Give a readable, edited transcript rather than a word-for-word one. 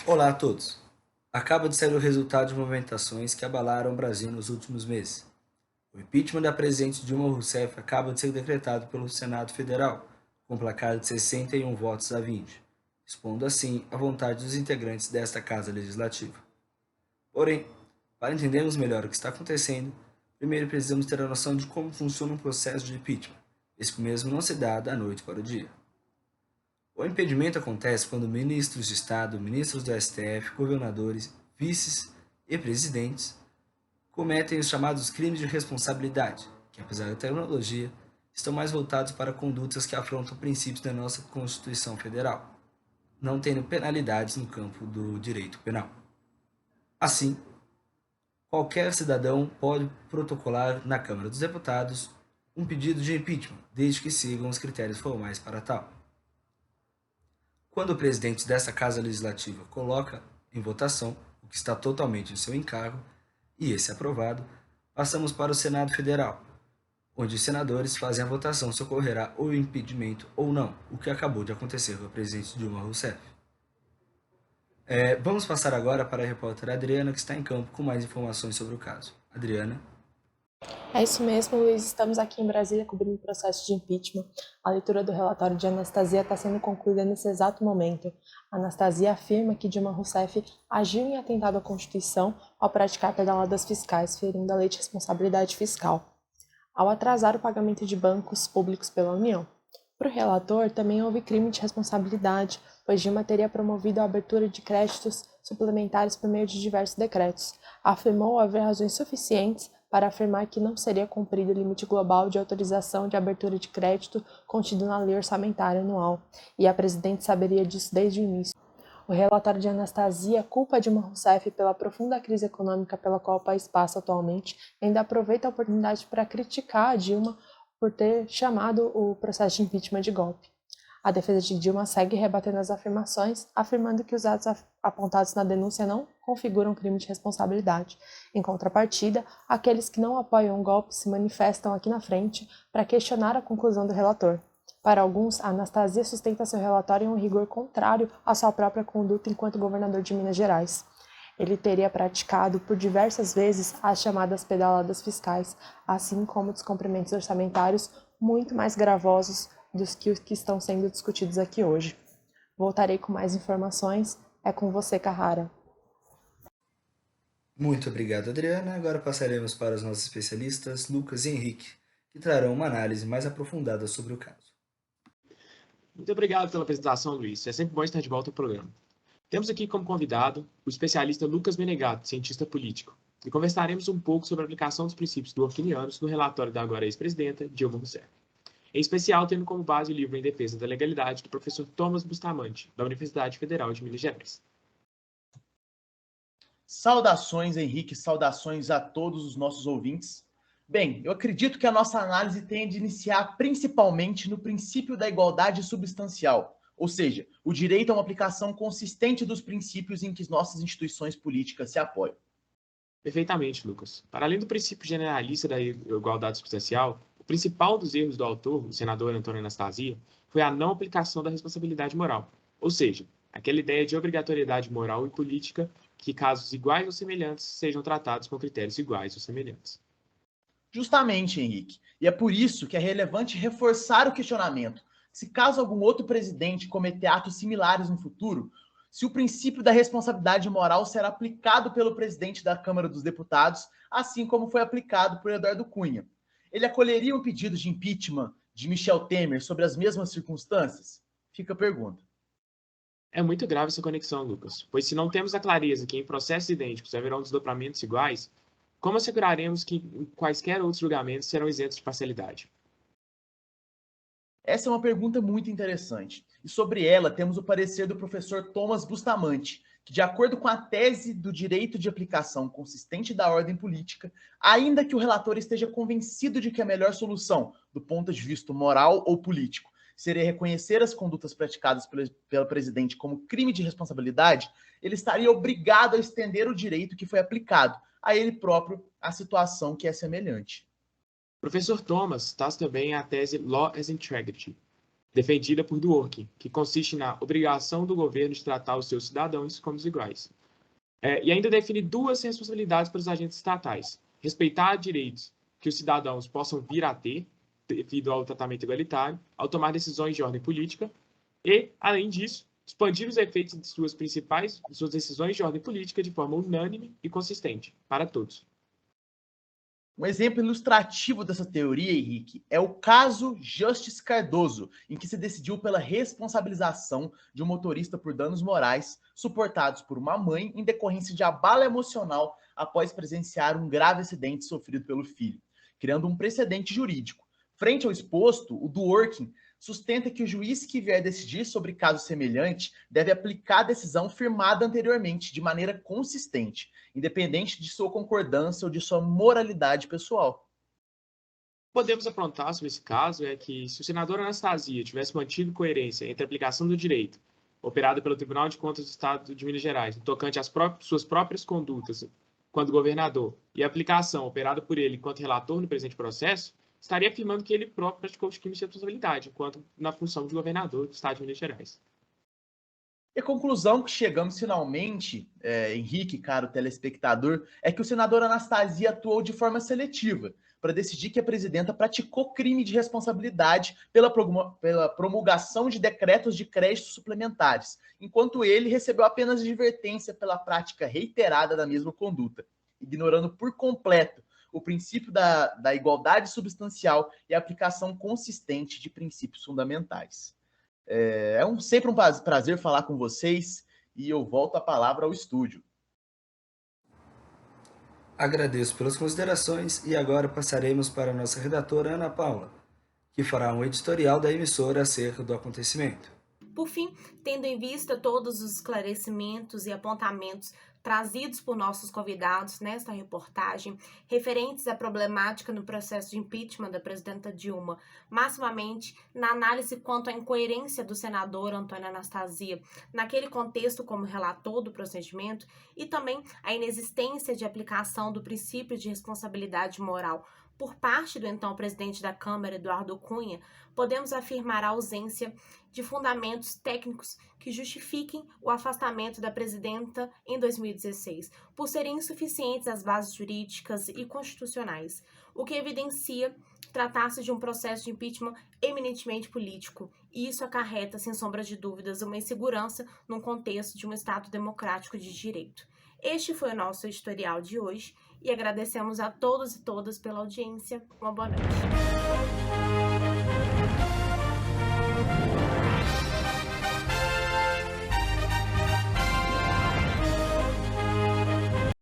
Olá a todos! Acaba de sair o resultado de movimentações que abalaram o Brasil nos últimos meses. O impeachment da presidente Dilma Rousseff acaba de ser decretado pelo Senado Federal, com placar de 61 votos a 20, expondo assim a vontade dos integrantes desta Casa Legislativa. Porém, para entendermos melhor o que está acontecendo, primeiro precisamos ter a noção de como funciona um processo de impeachment, visto que o mesmo não se dá da noite para o dia. O impedimento acontece quando ministros de Estado, ministros do STF, governadores, vices e presidentes cometem os chamados crimes de responsabilidade, que, apesar da tecnologia, estão mais voltados para condutas que afrontam princípios da nossa Constituição Federal, não tendo penalidades no campo do direito penal. Assim, qualquer cidadão pode protocolar na Câmara dos Deputados um pedido de impeachment, desde que sigam os critérios formais para tal. Quando o presidente dessa Casa Legislativa coloca em votação o que está totalmente em seu encargo, e esse é aprovado, passamos para o Senado Federal, onde os senadores fazem a votação se ocorrerá o impedimento ou não, o que acabou de acontecer com a presidente Dilma Rousseff. Vamos passar agora para a repórter Adriana, que está em campo com mais informações sobre o caso. Adriana. É isso mesmo, Luiz. Estamos aqui em Brasília cobrindo o processo de impeachment. A leitura do relatório de Anastasia está sendo concluída nesse exato momento. Anastasia afirma que Dilma Rousseff agiu em atentado à Constituição ao praticar pedaladas fiscais, ferindo a lei de responsabilidade fiscal, ao atrasar o pagamento de bancos públicos pela União. Para o relator, também houve crime de responsabilidade, pois Dilma teria promovido a abertura de créditos suplementares por meio de diversos decretos. Afirmou haver razões suficientes para afirmar que não seria cumprido o limite global de autorização de abertura de crédito contido na lei orçamentária anual, e a presidente saberia disso desde o início. O relatório de Anastasia culpa Dilma Rousseff pela profunda crise econômica pela qual o país passa atualmente e ainda aproveita a oportunidade para criticar a Dilma por ter chamado o processo de impeachment de golpe. A defesa de Dilma segue rebatendo as afirmações, afirmando que os atos apontados na denúncia não configuram crime de responsabilidade. Em contrapartida, aqueles que não apoiam o golpe se manifestam aqui na frente para questionar a conclusão do relator. Para alguns, a Anastasia sustenta seu relatório em um rigor contrário à sua própria conduta enquanto governador de Minas Gerais. Ele teria praticado por diversas vezes as chamadas pedaladas fiscais, assim como descumprimentos orçamentários muito mais gravosos dos que os que estão sendo discutidos aqui hoje. Voltarei com mais informações. É com você, Carrara. Muito obrigado, Adriana. Agora passaremos para os nossos especialistas, Lucas e Henrique, que trarão uma análise mais aprofundada sobre o caso. Muito obrigado pela apresentação, Luiz. É sempre bom estar de volta ao programa. Temos aqui como convidado o especialista Lucas Menegato, cientista político, e conversaremos um pouco sobre a aplicação dos princípios durkheimianos no relatório da agora ex-presidenta Dilma Rousseff. Em especial, tendo como base o livro Em Defesa da Legalidade, do professor Thomas Bustamante, da Universidade Federal de Minas Gerais. Saudações, Henrique, saudações a todos os nossos ouvintes. Bem, eu acredito que a nossa análise tem de iniciar principalmente no princípio da igualdade substancial, ou seja, o direito a uma aplicação consistente dos princípios em que nossas instituições políticas se apoiam. Perfeitamente, Lucas. Para além do princípio generalista da igualdade substancial, o principal dos erros do autor, o senador Antônio Anastasia, foi a não aplicação da responsabilidade moral, ou seja, aquela ideia de obrigatoriedade moral e política que casos iguais ou semelhantes sejam tratados com critérios iguais ou semelhantes. Justamente, Henrique. E é por isso que é relevante reforçar o questionamento. Se caso algum outro presidente cometer atos similares no futuro, se o princípio da responsabilidade moral será aplicado pelo presidente da Câmara dos Deputados, assim como foi aplicado por Eduardo Cunha. Ele acolheria um pedido de impeachment de Michel Temer sobre as mesmas circunstâncias? Fica a pergunta. É muito grave essa conexão, Lucas, pois se não temos a clareza que em processos idênticos haverão desdobramentos iguais, como asseguraremos que quaisquer outros julgamentos serão isentos de parcialidade? Essa é uma pergunta muito interessante. E sobre ela temos o parecer do professor Thomas Bustamante, que, de acordo com a tese do direito de aplicação consistente da ordem política, ainda que o relator esteja convencido de que a melhor solução, do ponto de vista moral ou político, seria reconhecer as condutas praticadas pelo presidente como crime de responsabilidade, ele estaria obrigado a estender o direito que foi aplicado a ele próprio à situação que é semelhante. Professor Thomas traz também a tese Law as Integrity, defendida por Dworkin, que consiste na obrigação do governo de tratar os seus cidadãos como iguais. E ainda define duas responsabilidades para os agentes estatais: respeitar direitos que os cidadãos possam vir a ter, devido ao tratamento igualitário, ao tomar decisões de ordem política, e, além disso, expandir os efeitos de suas decisões de ordem política de forma unânime e consistente para todos. Um exemplo ilustrativo dessa teoria, Henrique, é o caso Justice Cardoso, em que se decidiu pela responsabilização de um motorista por danos morais suportados por uma mãe em decorrência de abalo emocional após presenciar um grave acidente sofrido pelo filho, criando um precedente jurídico. Frente ao exposto, o Dworkin sustenta que o juiz que vier decidir sobre caso semelhante deve aplicar a decisão firmada anteriormente de maneira consistente, independente de sua concordância ou de sua moralidade pessoal. Podemos apontar sobre esse caso é que, se o senador Anastasia tivesse mantido coerência entre a aplicação do direito, operada pelo Tribunal de Contas do Estado de Minas Gerais, no tocante às suas próprias condutas quando governador, e a aplicação operada por ele enquanto relator no presente processo, estaria afirmando que ele próprio praticou os crimes de responsabilidade, enquanto na função de governador do Estado de Minas Gerais. E a conclusão que chegamos finalmente, Henrique, caro telespectador, é que o senador Anastasia atuou de forma seletiva para decidir que a presidenta praticou crime de responsabilidade pela promulgação de decretos de crédito suplementares, enquanto ele recebeu apenas advertência pela prática reiterada da mesma conduta, ignorando por completo o princípio da igualdade substancial e a aplicação consistente de princípios fundamentais. É sempre um prazer falar com vocês e eu volto a palavra ao estúdio. Agradeço pelas considerações e agora passaremos para a nossa redatora Ana Paula, que fará um editorial da emissora acerca do acontecimento. Por fim, tendo em vista todos os esclarecimentos e apontamentos trazidos por nossos convidados nesta reportagem, referentes à problemática no processo de impeachment da presidenta Dilma, maximamente na análise quanto à incoerência do senador Antônio Anastasia naquele contexto como relator do procedimento e também a inexistência de aplicação do princípio de responsabilidade moral por parte do então presidente da Câmara, Eduardo Cunha, podemos afirmar a ausência de fundamentos técnicos que justifiquem o afastamento da presidenta em 2016, por serem insuficientes as bases jurídicas e constitucionais, o que evidencia tratar-se de um processo de impeachment eminentemente político, e isso acarreta, sem sombra de dúvidas, uma insegurança num contexto de um Estado democrático de direito. Este foi o nosso editorial de hoje e agradecemos a todos e todas pela audiência. Uma boa noite.